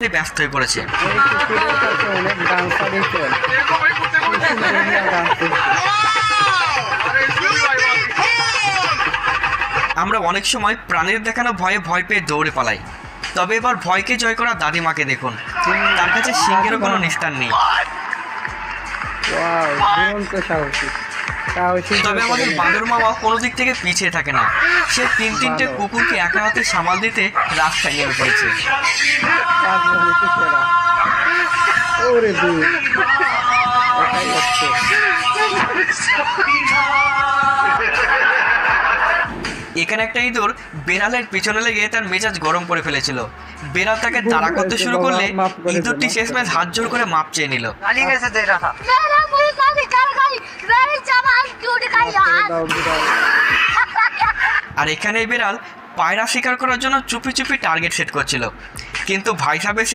ব্যস্ত হয়ে পড়েছে। এই কুকুরের কাছে অনেক ডান্সারই চল। আমরা অনেক সময় প্রাণীর দেখানো ভয়ে ভয় পেয়ে দৌড়ে পালাই, তবে এবার ভয়কে জয় করা দাদিমাকে দেখুন, তার কাছে সিংহেরও কোনো নিস্তার নেই। ওয়াও, দুরন্ত সাহসী। তবে আমাদের বাঁদর মামা কোনো দিক থেকে পিছিয়ে থাকে না, সে তিনটে কুকুরকে একা হাতে সামাল দিতে রাস্তায় নেমে পড়েছে। ওরে দুই একাই যাচ্ছে। এখানে একটা ইঁদুর বেড়ালের পিছনে লেগে তার মেজাজ গরম করে ফেলেছিল। বেড়াল তাকে তাড়া করতে শুরু করলে ইঁদুরটি শেষমেশ হাত জোর করে মাপ চেয়ে নিল। আর এখানে বেড়াল পায়রা শিকার করার জন্য চুপি চুপি টার্গেট সেট করছিল, কিন্তু ভাই সাহেব